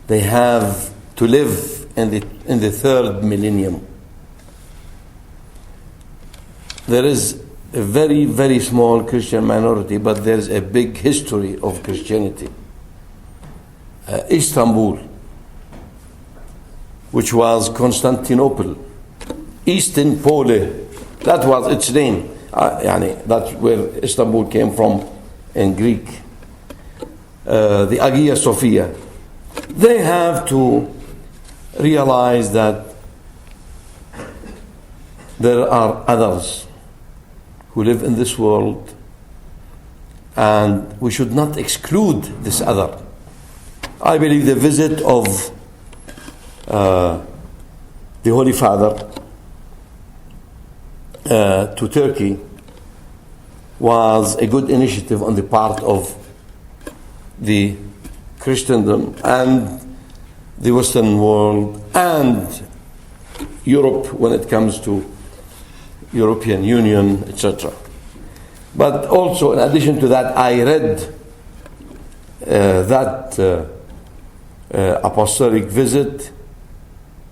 they have to live in the third millennium. There is a very, very small Christian minority, but there is a big history of Christianity. Istanbul, which was Constantinople, Eastern Poland, that was its name. That's where Istanbul came from in Greek. The Hagia Sophia. They have to realize that there are others who live in this world, and we should not exclude this other. I believe the visit of the Holy Father to Turkey was a good initiative on the part of the Christendom and the Western world and Europe when it comes to European Union, etc. But also, in addition to that, I read that apostolic visit,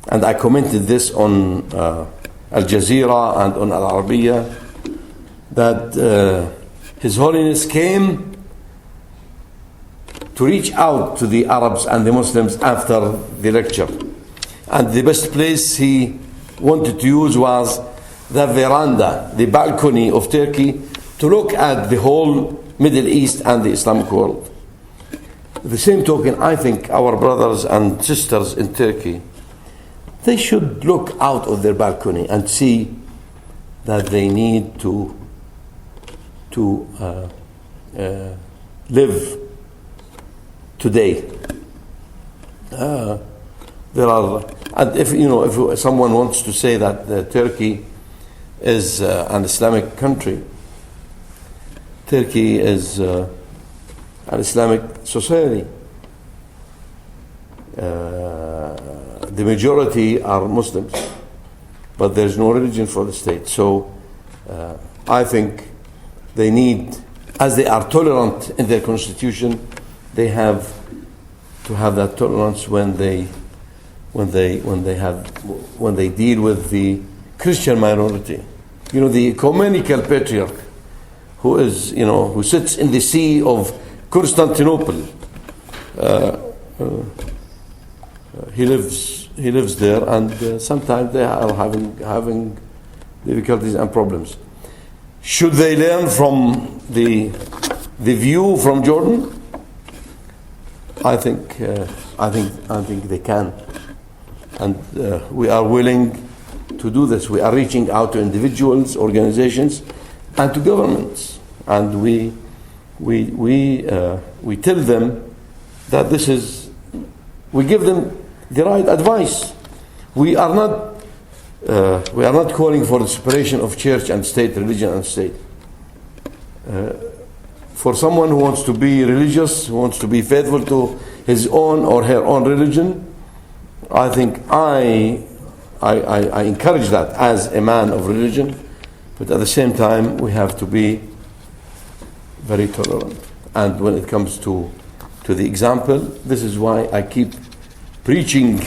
and I commented this on Al Jazeera and on Al Arabiya, that His Holiness came to reach out to the Arabs and the Muslims after the lecture. And the best place he wanted to use was the veranda, the balcony of Turkey, to look at the whole Middle East and the Islamic world. The same token, I think our brothers and sisters in Turkey, they should look out of their balcony and see that they need to live today. There are, and if someone wants to say that Turkey is an Islamic country, Turkey is an Islamic society. The majority are Muslims, but there's no religion for the state. So I think they need, as they are tolerant in their constitution, they have to have that tolerance when they deal with the Christian minority. The ecumenical patriarch who sits in the see of Constantinople. He lives there, and sometimes they are having difficulties and problems. Should they learn from the view from Jordan? I think they can, and we are willing to do this. We are reaching out to individuals, organizations, and to governments, and we tell them that this is. We give them the right advice. We are not calling for the separation of church and state, religion and state. For someone who wants to be religious, who wants to be faithful to his own or her own religion, I think I encourage that as a man of religion. But at the same time, we have to be very tolerant. And when it comes to the example, this is why I keep preaching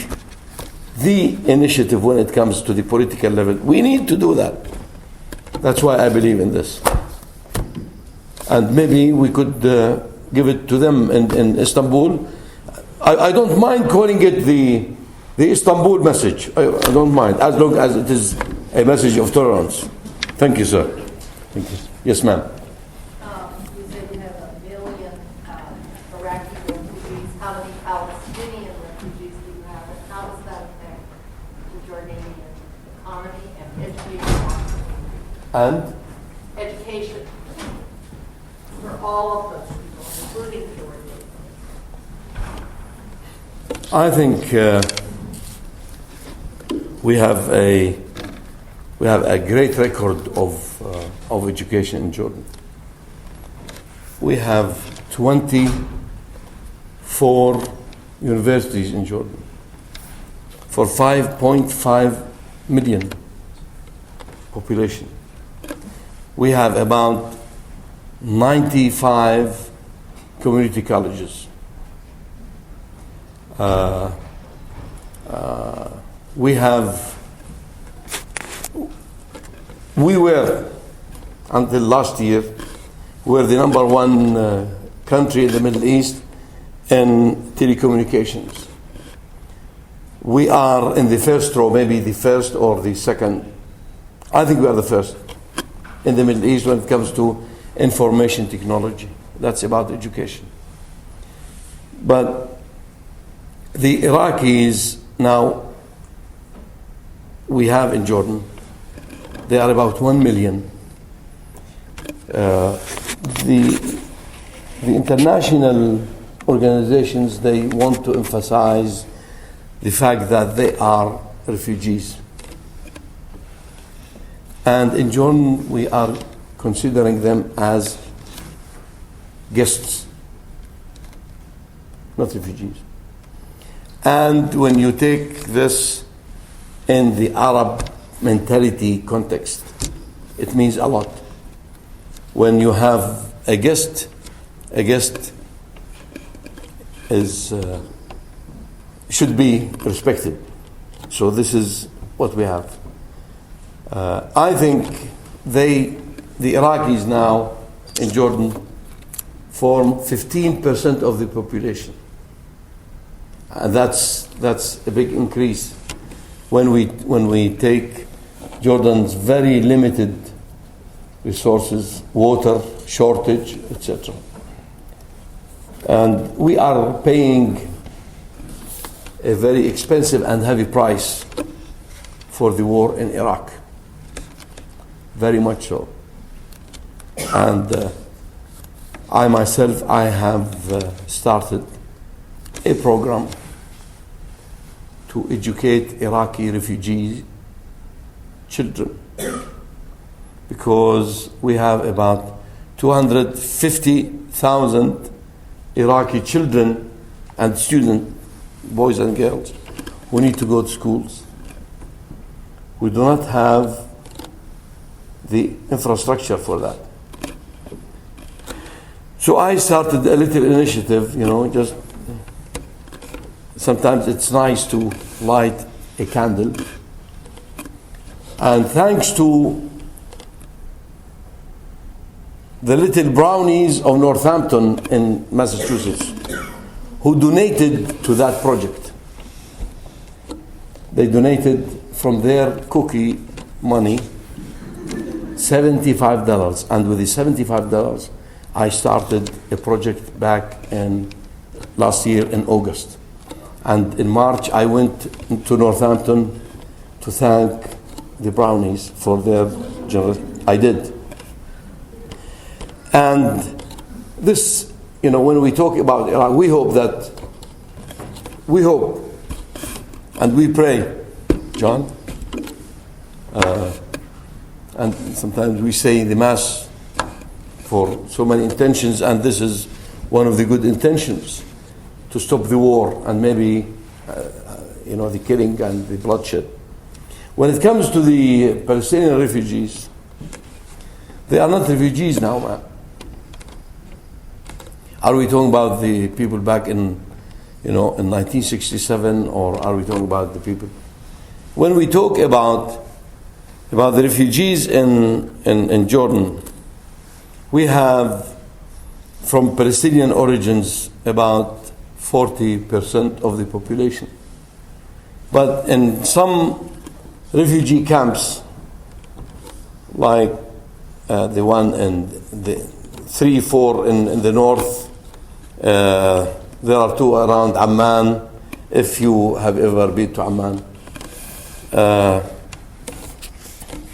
the initiative when it comes to the political level. We need to do that. That's why I believe in this. And maybe we could give it to them in Istanbul. I don't mind calling it the Istanbul message. I don't mind, as long as it is a message of tolerance. Thank you, sir. Thank you. Yes, ma'am. You said you have 1 million Iraqi refugees. How many Palestinian refugees do you have? And how does that affect the Jordanian economy and education? And? Education for all of those people, including Jordan. I think we have a great record of education in Jordan. We have 24 universities in Jordan for 5.5 million population. We have about 95 community colleges. Uh, we were, until last year, we were the number one country in the Middle East in telecommunications. We are in the first row, maybe the first or the second. I think we are the first in the Middle East when it comes to information technology. That's about education. But the Iraqis now, we have in Jordan, they are about 1 million. The international organizations, they want to emphasize the fact that they are refugees. And in Jordan, we are considering them as guests, not refugees. And when you take this in the Arab mentality context, it means a lot. When you have a guest is should be respected. So this is what we have. I think the Iraqis now in Jordan form 15% of the population. And that's a big increase when we take Jordan's very limited resources, water, shortage, etc. And we are paying a very expensive and heavy price for the war in Iraq. Very much so. And I myself, I have started a program to educate Iraqi refugee children, because we have about 250,000 Iraqi children and students, boys and girls, who need to go to schools. We do not have the infrastructure for that. So I started a little initiative, just sometimes it's nice to light a candle. And thanks to the little brownies of Northampton in Massachusetts, who donated to that project. They donated from their cookie money $75. And with the $75, I started a project back in last year in August. And in March, I went to Northampton to thank the brownies for their generous. I did. And this, when we talk about Iraq, we hope and we pray, John, and sometimes we say the Mass for so many intentions, and this is one of the good intentions, to stop the war and maybe, the killing and the bloodshed. When it comes to the Palestinian refugees, they are not refugees now, man. Are we talking about the people back in 1967, or are we talking about the people? When we talk about the refugees in Jordan, we have from Palestinian origins about 40% of the population. But in some refugee camps, like the one in the 3-4 in the north, there are 2 around Amman, if you have ever been to Amman.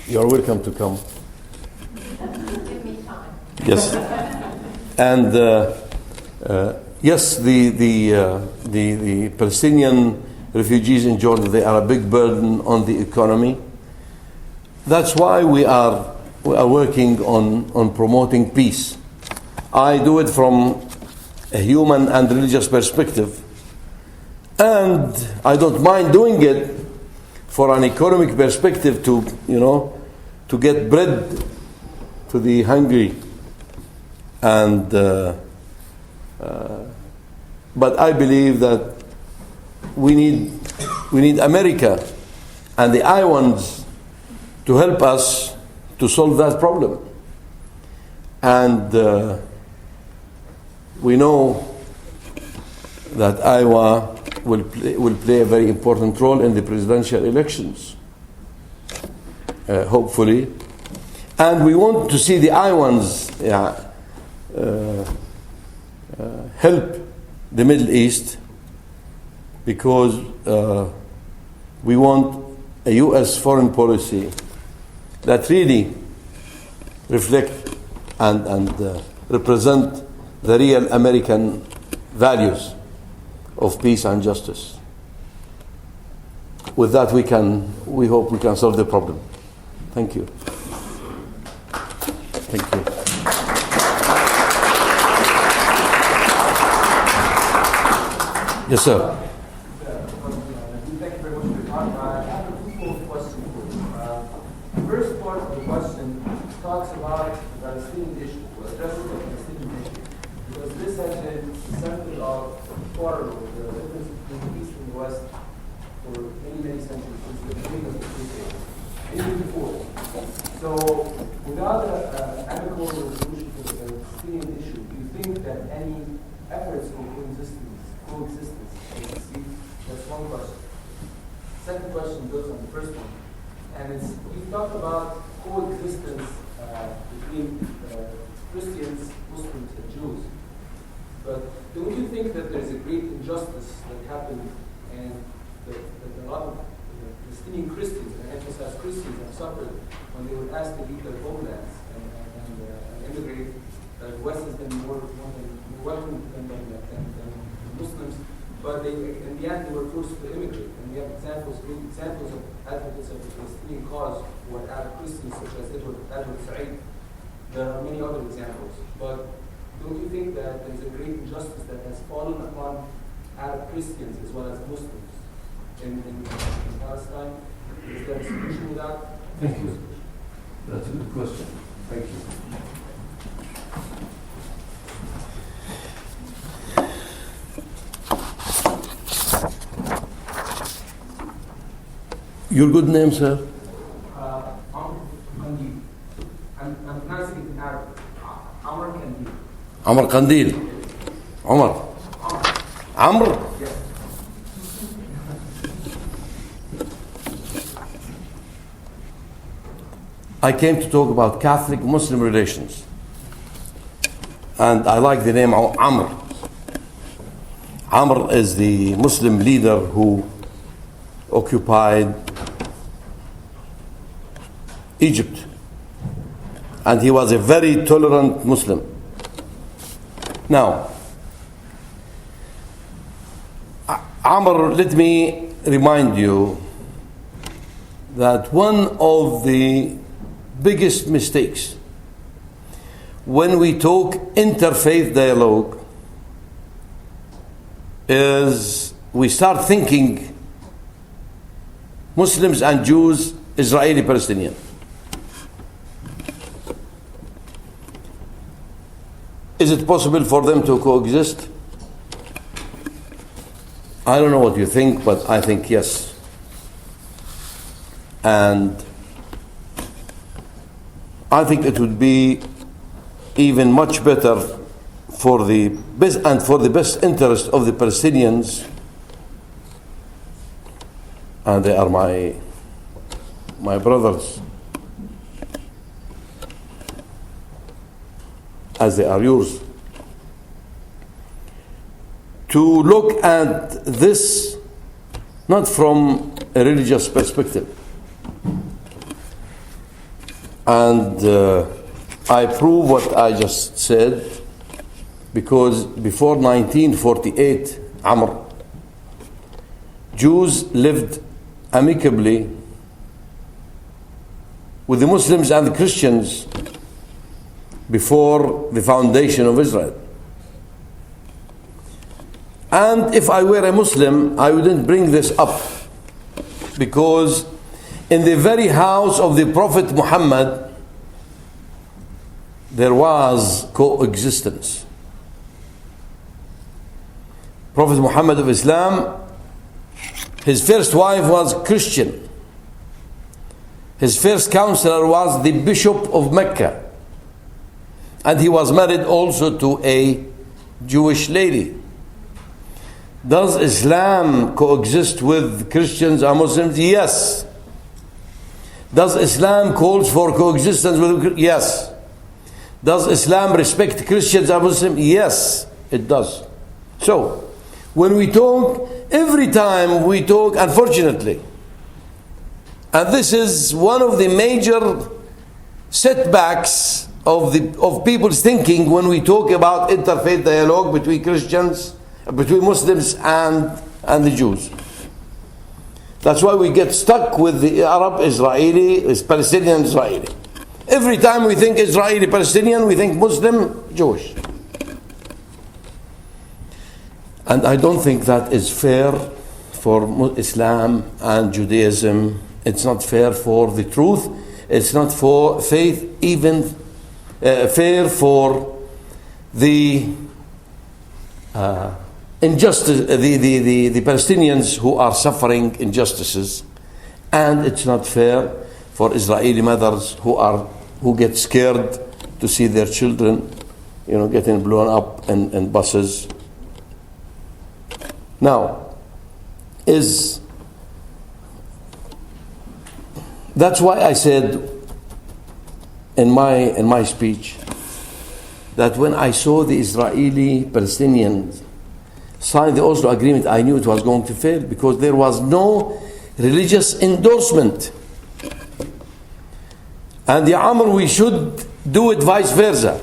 You're welcome to come. Give me time. Yes. And yes, the Palestinian refugees in Jordan, they are a big burden on the economy. That's why we are working on promoting peace. I do it from a human and religious perspective. And I don't mind doing it for an economic perspective to get bread to the hungry. And but I believe that we need America and the Iowans to help us to solve that problem. And we know that Iowa will play a very important role in the presidential elections, hopefully. And we want to see the Iowans help the Middle East, because we want a U.S. foreign policy that really reflect and represent the real American values of peace and justice. With that, we hope we can solve the problem. Thank you. Thank you. Yes, sir. Thank you very much for your talk. I have a twofold question for you. The first part of the question talks about the Palestinian issue, or addresses the Palestinian issue, because this has been the center of quarrel, the difference between the East and the West, for many, many centuries, since the beginning of the crusade, even before. So, without an amicable resolution for the Palestinian issue, do you think that any efforts for coexistence can succeed? That's one question. Second question goes on the first one, and it's, you talked about coexistence between Christians, Muslims, and Jews. But don't you think that there's a great injustice that happened, and that a lot of Palestinian Christians, and I emphasize Christians, have suffered when they were asked to leave their homelands and immigrate? The West has been more welcoming to them than Muslims, but in the end they were forced to immigrate. And we have great examples of advocates of the Palestinian cause who are Arab Christians, such as Edward Said. There are many other examples. But don't you think that there's a great injustice that has fallen upon Arab Christians as well as Muslims in Palestine? Is there a solution to that? Thank you. That's a good question. Thank you. Your good name, sir? Amr Kandil. I'm pronouncing it in Arabic. Amr Kandil. Amr Kandil. Omar. Amr? Yes. I came to talk about Catholic-Muslim relations. And I like the name Amr. Amr is the Muslim leader who occupied Egypt. And he was a very tolerant Muslim. Now, Amr, let me remind you that one of the biggest mistakes when we talk interfaith dialogue is we start thinking Muslims and Jews, Israeli Palestinian. Is it possible for them to coexist? I don't know what you think, but I think yes. And I think it would be even much better for the best and for the best interest of the Palestinians, and they are my brothers, as they are yours, to look at this not from a religious perspective. And I prove what I just said because before 1948, Amr, Jews lived amicably with the Muslims and the Christians before the foundation of Israel. And if I were a Muslim, I wouldn't bring this up, because in the very house of the Prophet Muhammad there was coexistence. Prophet Muhammad of Islam His first wife was Christian. His first counselor was the Bishop of Mecca. And he was married also to a Jewish lady. Does Islam coexist with Christians and Muslims? Yes. Does Islam calls for coexistence with? Yes. Does Islam respect Christians and Muslims? Yes, it does. So, when we talk, every time we talk, unfortunately, and this is one of the major setbacks of people's thinking when we talk about interfaith dialogue between Christians, between Muslims and the Jews. That's why we get stuck with the Arab, Israeli, Palestinian, Israeli. Every time we think Israeli, Palestinian, we think Muslim, Jewish. And I don't think that is fair for Islam and Judaism. It's not fair for the truth. It's not for faith, even fair for the injustice, the Palestinians who are suffering injustices, and it's not fair for Israeli mothers who get scared to see their children, getting blown up in buses. Now, that's why I said in my speech that when I saw the Israeli Palestinians sign the Oslo Agreement, I knew it was going to fail because there was no religious endorsement. And the Amr, we should do it vice versa.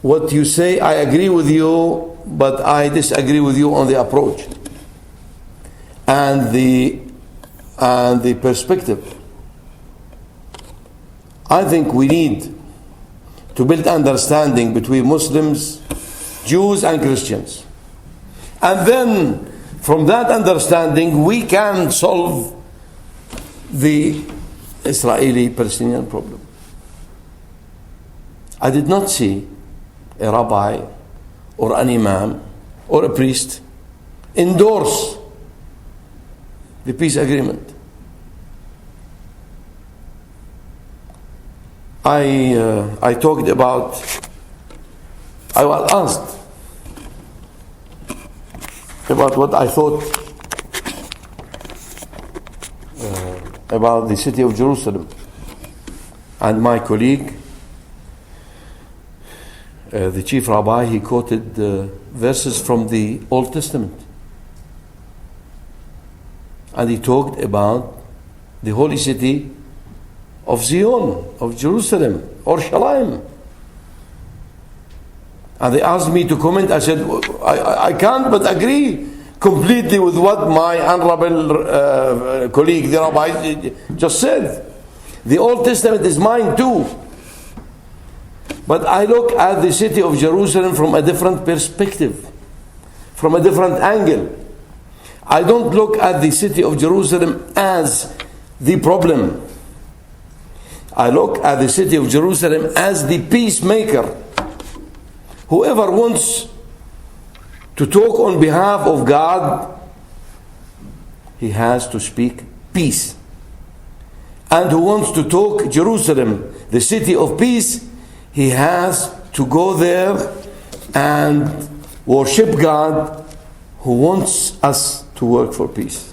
What you say, I agree with you, but I disagree with you on the approach and the perspective. I think we need to build understanding between Muslims, Jews and Christians. And then from that understanding we can solve the Israeli-Palestinian problem. I did not see a rabbi or an imam or a priest endorse the peace agreement. I talked about, I was asked about what I thought about the city of Jerusalem. And my colleague, the chief rabbi, he quoted verses from the Old Testament. And he talked about the holy city of Zion, of Jerusalem, or Shalim. And they asked me to comment. I said, I can't but agree completely with what my honorable colleague, the rabbi, just said. The Old Testament is mine too. But I look at the city of Jerusalem from a different perspective, from a different angle. I don't look at the city of Jerusalem as the problem. I look at the city of Jerusalem as the peacemaker. Whoever wants to talk on behalf of God, he has to speak peace. And who wants to talk Jerusalem, the city of peace, he has to go there and worship God who wants us to work for peace.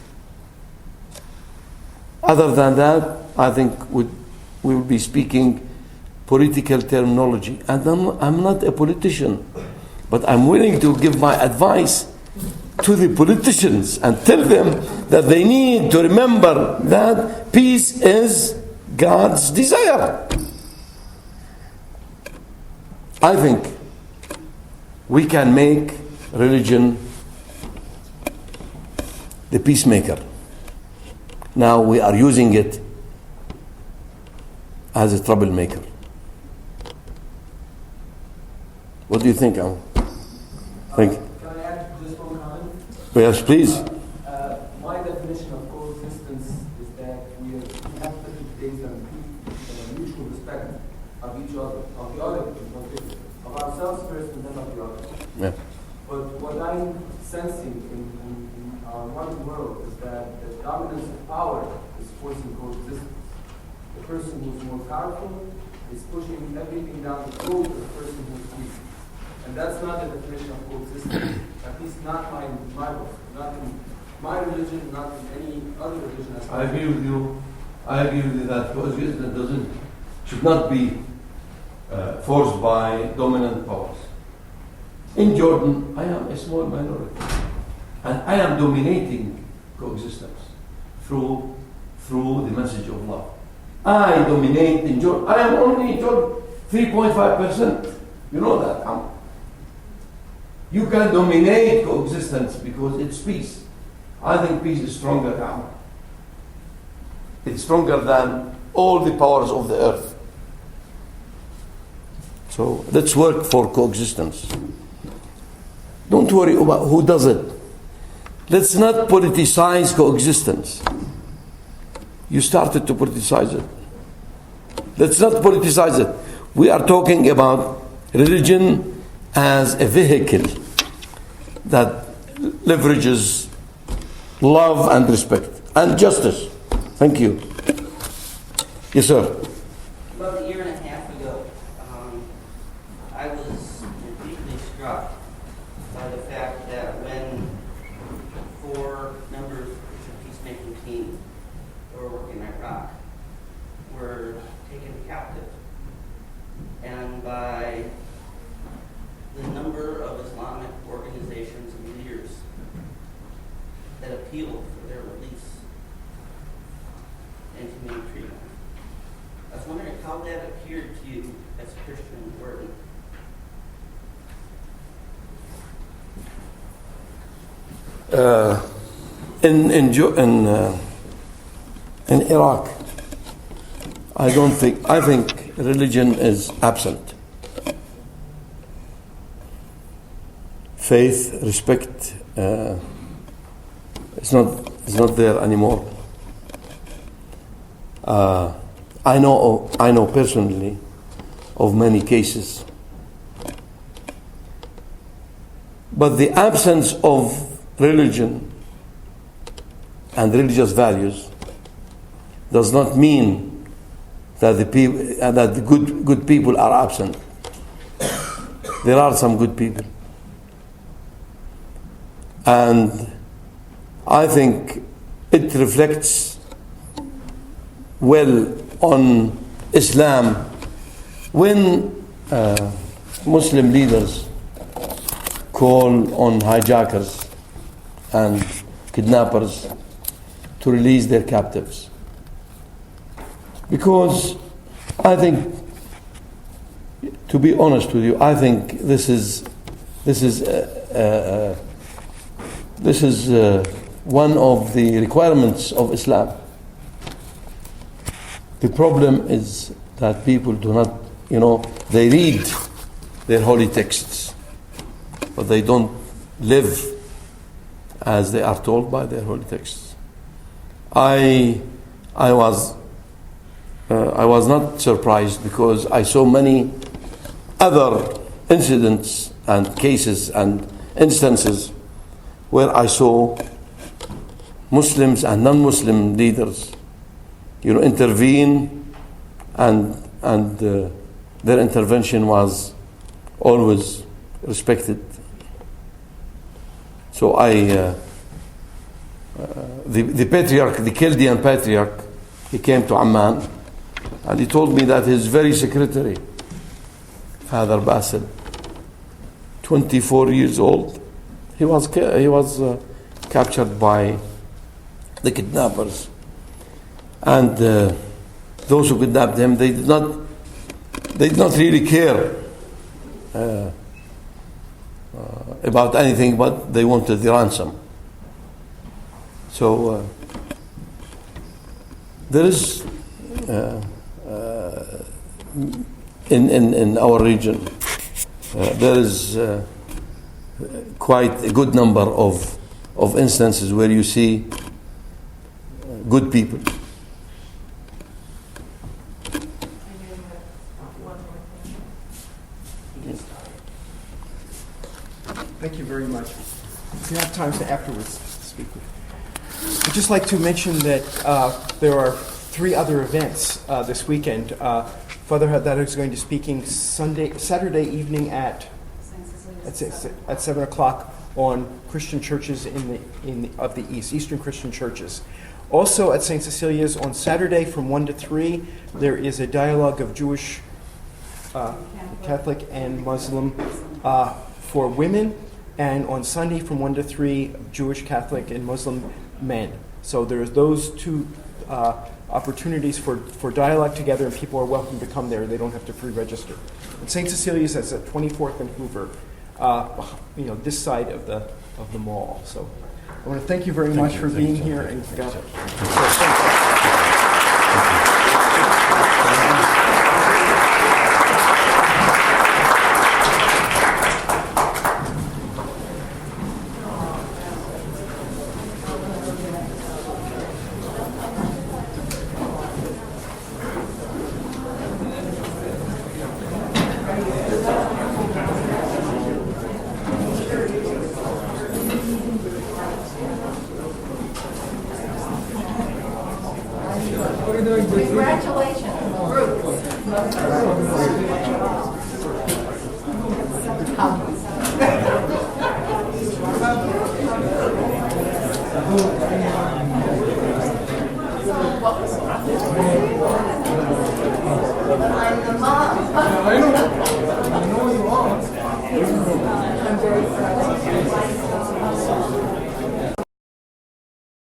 Other than that, I think we will be speaking political terminology. And I'm not a politician, but I'm willing to give my advice to the politicians and tell them that they need to remember that peace is God's desire. I think we can make religion the peacemaker. Now we are using it as a troublemaker. What do you think, Alan? Can I add just one comment? Yes, please. My definition of coexistence is that we have to be based on mutual respect of each other, of the other, of ourselves first and then of the other. Yeah. But what I'm sensing in modern world is that the dominance of power is forcing coexistence. The person who's more powerful is pushing everything down the throat of the person who's weak. And that's not the definition of coexistence, at least not my book, not in my religion, not in any other religion. I agree with you. I agree with you that coexistence should not be forced by dominant powers. In Jordan, I am a small minority, and I am dominating coexistence through the message of love. I dominate in Jordan. I am only in Jordan 3.5%. You know that. You can dominate coexistence because it's peace. I think peace is stronger now. It's stronger than all the powers of the earth. So let's work for coexistence. Don't worry about who does it. Let's not politicize coexistence. You started to politicize it. Let's not politicize it. We are talking about religion as a vehicle that leverages love and respect and justice. Thank you. Yes, sir. About a year and a half ago, I was deeply struck by the fact that when 4 members of the peacemaking team who were working in Iraq were taken captive, and by the number of Islamic organizations and leaders that appealed for their release and humane treatment. I was wondering how that appeared to you as a Christian in Jordan. In Iraq, I think religion is absent. Faith, respect, it's not there anymore. I know personally of many cases, but the absence of religion and religious values does not mean that the good people are absent. There are some good people, and I think it reflects well on Islam when Muslim leaders call on hijackers and kidnappers to release their captives. Because I think, to be honest with you, I think this is one of the requirements of Islam. The problem is that people do not, they read their holy texts, but they don't live as they are told by their holy texts. I was not surprised because I saw many other incidents and cases and instances where I saw Muslims and non-Muslim leaders, intervene, and their intervention was always respected. So the patriarch, the Chaldean patriarch, he came to Amman, and he told me that his very secretary, Father Basil, 24 years old, he was captured by the kidnappers, and those who kidnapped him, they did not really care about anything, but they wanted the ransom. So there is in our region there is quite a good number of instances where you see good people. Thank you very much. If you have time to afterwards speak with. I'd just like to mention that there are 3 other events this weekend. Father Haddad is going to be speaking Saturday evening at 7 o'clock on Christian churches of the East, Eastern Christian churches. Also at St. Cecilia's on Saturday from 1 to 3, there is a dialogue of Jewish, Catholic, and Muslim for women, and on Sunday from 1 to 3, Jewish, Catholic, and Muslim men. So there's those 2 opportunities for dialogue together, and people are welcome to come there. They don't have to pre-register. And St. Cecilia's is at 24th and Hoover, this side of the mall. So I want to thank you very much for being here. And Congratulations, I'm the mom.